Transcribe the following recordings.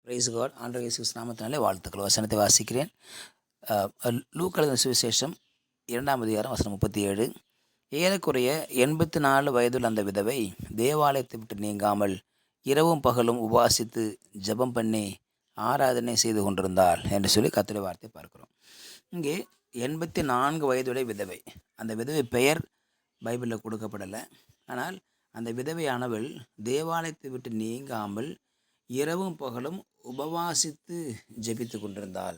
Price God. ஆண்டவர் இயேசு கிறிஸ்து நாமத்தினாலே வாழ்த்துக்கள். வசனத்தை வாசிக்கிறேன். லூக்கா எழுதின சுவிசேஷம் 2ஆம் அதிகாரம் வசனம் 37. ஏறக்குறைய 84 வயதுள்ள அந்த விதவை தேவாலயத்தை விட்டு நீங்காமல் இரவும் பகலும் உபாசித்து ஜெபம் பண்ணி ஆராதனை செய்து கொண்டிருந்தாள் என்று சொல்லி கர்த்தருடைய வார்த்தை பார்க்கிறோம். இங்கே 84 வயதுடைய விதவை. அந்த விதவை பெயர் பைபிளில் கொடுக்கப்படலை. ஆனால் அந்த விதவையானவள் தேவாலயத்தை விட்டு நீங்காமல் இரவும் பகலும் உபவாசித்து ஜெபித்து கொண்டிருந்தாள்,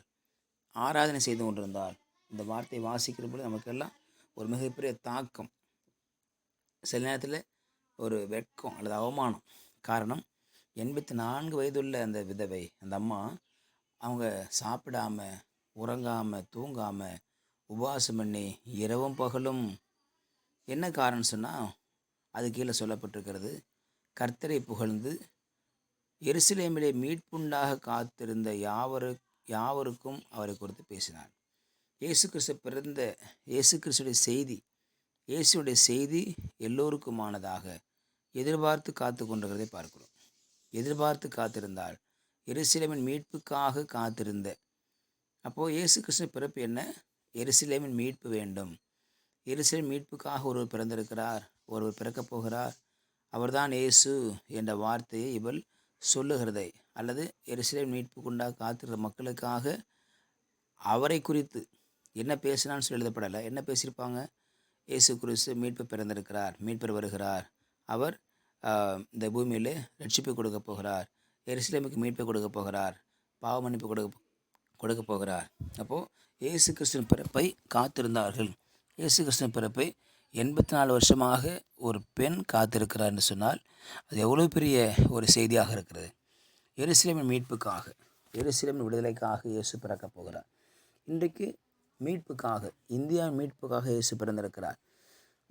ஆராதனை செய்து கொண்டிருந்தாள். இந்த வார்த்தையை வாசிக்கிற பொழுது நமக்கெல்லாம் ஒரு மிகப்பெரிய தாக்கம், சில நேரத்தில் ஒரு வெட்கம் அல்லது அவமானம். காரணம், 84 வயதுள்ள அந்த விதவை, அந்த அம்மா, அவங்க சாப்பிடாம உறங்காமல் தூங்காமல் உபவாசம் பண்ணி இரவும் பகலும். என்ன காரணம் சொன்னால், அது கீழே சொல்லப்பட்டிருக்கிறது, கர்த்தரை புகழ்ந்து எருசலேமிலே மீட்புண்டாக காத்திருந்த யாவருக்கும் அவரை குறித்து பேசினார். இயேசு கிறிஸ்துடைய செய்தி, இயேசுடைய செய்தி எல்லோருக்குமானதாக எதிர்பார்த்து காத்து கொண்டிருக்கிறதை பார்க்கிறோம். எதிர்பார்த்து காத்திருந்தால் எருசலேமின் மீட்புக்காக காத்திருந்த. அப்போது இயேசு கிறிஸ்து பிறப்பு என்ன? எருசலேமின் மீட்பு வேண்டும். எருசலேம் மீட்புக்காக ஒருவர் பிறந்திருக்கிறார், ஒருவர் பிறக்கப் போகிறார். அவர்தான் இயேசு என்ற வார்த்தையை இவள் சொல்லுகிறதை, அல்லது எருசலேம் மீட்புக்குண்டாக காத்திருக்கிற மக்களுக்காக அவரை குறித்து என்ன பேசினான்னு சொல்லி எழுதப்படலை. என்ன பேசியிருப்பாங்க? இயேசு கிறிஸ்து மீட்பு பிறந்திருக்கிறார், மீட்பர் வருகிறார், அவர் இந்த பூமியில் ரட்சிப்பை கொடுக்க போகிறார், எருசலேமுக்கு மீட்பை கொடுக்க போகிறார், பாவ மன்னிப்பு கொடுக்க போகிறார். அப்போது இயேசு கிறிஸ்துவின் பிறப்பை காத்திருந்தார்கள். இயேசு கிறிஸ்துவின் பிறப்பை 84 வருஷமாக ஒரு பெண் காத்திருக்கிறார் என்று சொன்னால் அது எவ்வளோ பெரிய ஒரு செய்தியாக இருக்கிறது. எருசலேமின் மீட்புக்காக, எருசலேமின் விடுதலைக்காக இயேசு பிறக்கப் போகிறார். இன்றைக்கு மீட்புக்காக, இந்தியாவின் மீட்புக்காக இயேசு பிறந்திருக்கிறார்.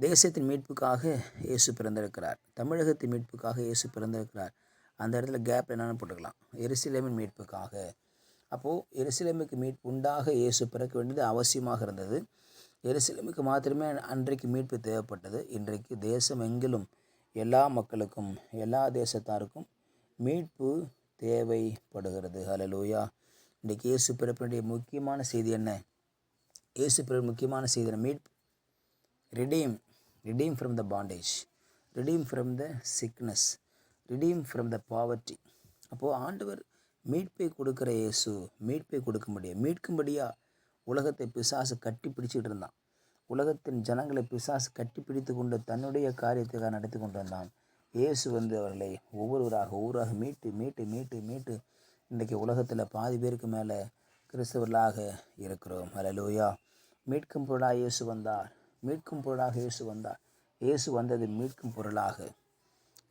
தேசத்தின் மீட்புக்காக இயேசு பிறந்திருக்கிறார். தமிழகத்தின் மீட்புக்காக இயேசு பிறந்திருக்கிறார். அந்த இடத்துல கேப் என்னென்னு போட்டுக்கலாம், எருசலேமின் மீட்புக்காக. அப்போது எருசலேமுக்கு மீட்பு உண்டாக இயேசு பிறக்க வேண்டியது அவசியமாக இருந்தது. எருசலேமுக்கு மாத்திரமே அன்றைக்கு மீட்பு தேவைப்பட்டது. இன்றைக்கு தேசம் எங்கிலும் எல்லா மக்களுக்கும், எல்லா தேசத்தாருக்கும் மீட்பு தேவைப்படுகிறது. ஹல்லேலூயா. இன்றைக்கு இயேசு பிறப்பினுடைய முக்கியமான செய்தி என்ன? இயேசு பிறப்பு முக்கியமான செய்தி என்ன? மீட்பு. Redeem from the bondage, redeem from the sickness, redeem from the poverty. அப்போது ஆண்டவர் மீட்பை கொடுக்குற இயேசு மீட்பை கொடுக்க முடியும். மீட்கும்படியாக உலகத்தை பிசாசு கட்டி பிடிச்சிட்டு இருந்தான். உலகத்தின் ஜனங்களை பிசாசு கட்டி பிடித்து கொண்டு தன்னுடைய காரியத்துக்காக நடத்தி கொண்டு வந்தான். இயேசு அவர்களை ஒவ்வொருவராக மீட்டு மீட்டு மீட்டு மீட்டு இன்றைக்கி உலகத்தில் பாதி பேருக்கு மேலே கிறிஸ்தவர்களாக இருக்கிறோம். ஹல்லேலூயா. மீட்கும் பொருளாக இயேசு வந்தார். மீட்கும் பொருளாக இயேசு வந்தார். இயேசு வந்தது மீட்கும் பொருளாக,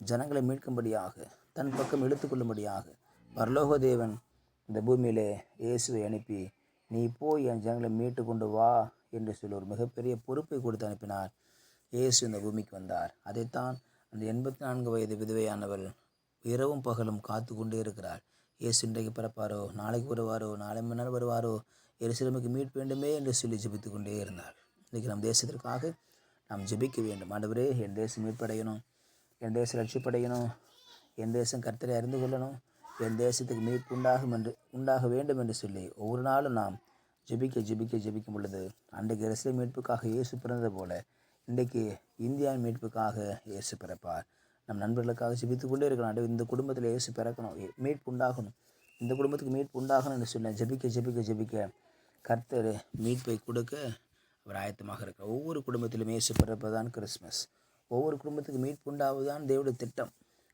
ஜனங்களை மீட்கும்படியாக, தன் பக்கம் இழுத்துக்கொள்ளும்படியாக. பரலோக தேவன் இந்த பூமியிலே இயேசுவை அனுப்பி, நீ போய் என் ஜனங்களை மீட்டு கொண்டு வா என்று சொல்லி ஒரு மிகப்பெரிய பொறுப்பை கொடுத்து அனுப்பினார். இயேசு இந்த பூமிக்கு வந்தார். அதைத்தான் அந்த 84 வயது விதவையானவள் இரவும் பகலும் காத்து கொண்டே இருக்கிறார். இயேசு இன்றைக்கு பிறப்பாரோ, நாளைக்கு வருவாரோ, நாளை மறுநாள் வருவாரோ, எருசலேமுக்கு மீட்பு வேண்டுமே என்று சொல்லி ஜெபித்து கொண்டே இருந்தார். இன்றைக்கி நம் தேசத்திற்காக நாம் ஜெபிக்க வேண்டும். ஆண்டவரே, என் தேசம் மீட்படையணும், என் தேசம் ரட்சிப்படையணும், என் தேசம் கர்த்தரை அறிந்து கொள்ளணும், என் தேசத்துக்கு மீட்பு உண்டாக வேண்டும் என்று சொல்லி ஒவ்வொரு நாளும் நாம் ஜெபிக்கும் பொழுது, அன்றைக்கு எருசலேம் மீட்புக்காக இயேசு பிறந்தது போல இன்றைக்கு இந்தியாவின் மீட்புக்காக இயேசு பிறப்பார். நம் நண்பர்களுக்காக ஜெபித்து கொண்டே இருக்கணும். இந்த குடும்பத்தில் இயேசு பிறக்கணும், மீட்பு உண்டாகணும், இந்த குடும்பத்துக்கு மீட்பு உண்டாகணும் என்று சொல்லி ஜெபிக்க கர்த்தர் மீட்பை கொடுக்க அவர் ஆயத்தமாக இருக்கிறார். ஒவ்வொரு குடும்பத்திலும் இயேசு பிறப்பதுதான் கிறிஸ்மஸ். ஒவ்வொரு குடும்பத்துக்கு மீட்பு உண்டாவதுதான் தேவனுடைய திட்டம்.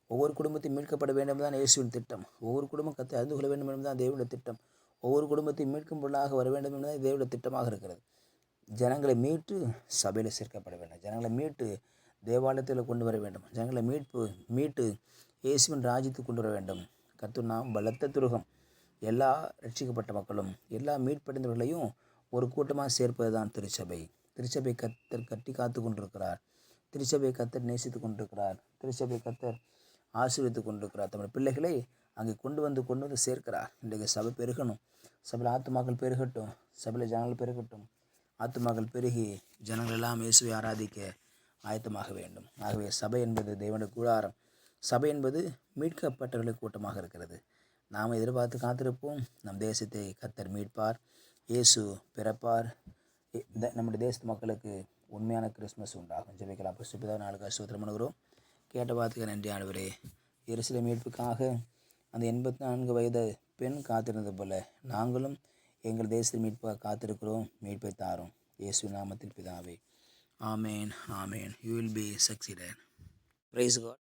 ஒவ்வொரு குடும்பத்தையும் மீட்கப்பட வேண்டும் தான் இயேசுவின் திட்டம். ஒவ்வொரு குடும்பம் கர்த்தரை அறிந்து கொள்ள வேண்டும் என்பதுதான் தேவனுடைய திட்டம். ஒவ்வொரு குடும்பத்தையும் மீட்கும் பொருளாக வர வேண்டும் என்பது தேவனுடைய திட்டமாக இருக்கிறது. ஜனங்களை மீட்டு சபையில் சேர்க்கப்பட வேண்டும். ஜனங்களை மீட்டு தேவாலயத்தில் கொண்டு வர வேண்டும். ஜனங்களை மீட்டு இயேசுவின் ராஜ்யத்துக்கு கொண்டு வர வேண்டும். கர்த்தர் நாம் பலத்த துருகம். எல்லா ரட்சிக்கப்பட்ட மக்களும், எல்லா மீட்படைந்தவர்களையும் ஒரு கூட்டமாக சேர்ப்பது தான் திருச்சபை. திருச்சபை கர்த்தர் கட்டி காத்து கொண்டிருக்கிறார். திருச்சபை கர்த்தர் நேசித்து கொண்டிருக்கிறார். திருச்சபை கர்த்தர் ஆசீர்வதித்து கொண்டிருக்கிறார். தமிழ் பிள்ளைகளை அங்கே கொண்டு வந்து சேர்க்கிறார். இன்றைக்கு சபை பெருகணும், சபையில் ஆத்துமாக்கள் பெருகட்டும், சபையில் ஜனங்கள் பெருகட்டும். ஆத்துமாக்கள் பெருகி ஜனங்கள் எல்லாம் இயேசுவை ஆராதிக்க ஆயத்தமாக வேண்டும். ஆகவே சபை என்பது தேவனுடைய கூடாரம். சபை என்பது மீட்கப்பட்டவர்களுக்கு கூட்டமாக இருக்கிறது. நாம் எதிர்பார்த்து காத்திருப்போம். நம் தேசத்தை கர்த்தர் மீட்பார். இயேசு பிறப்பார். நம்முடைய தேசத்து மக்களுக்கு உண்மையான கிறிஸ்மஸ் உண்டாகும். ஜெபிக்கலாம். பரிசுத்த நாளுக்காக ஸ்தோத்திரம் பண்ணுகிறோம். கேட்ட வார்த்தைக்கு நன்றி ஆண்டவரே. எருசலேம் மீட்புக்காக அந்த 84 வயது பெண் காத்திருந்தது போல நாங்களும் எங்கள் தேசத்தை மீட்பாக காத்திருக்கிறோம். மீட்பை தாரும். இயேசு நாமத்தில் பிதாவே. ஆமேன். ஆமேன். You will be succeeded. Praise God.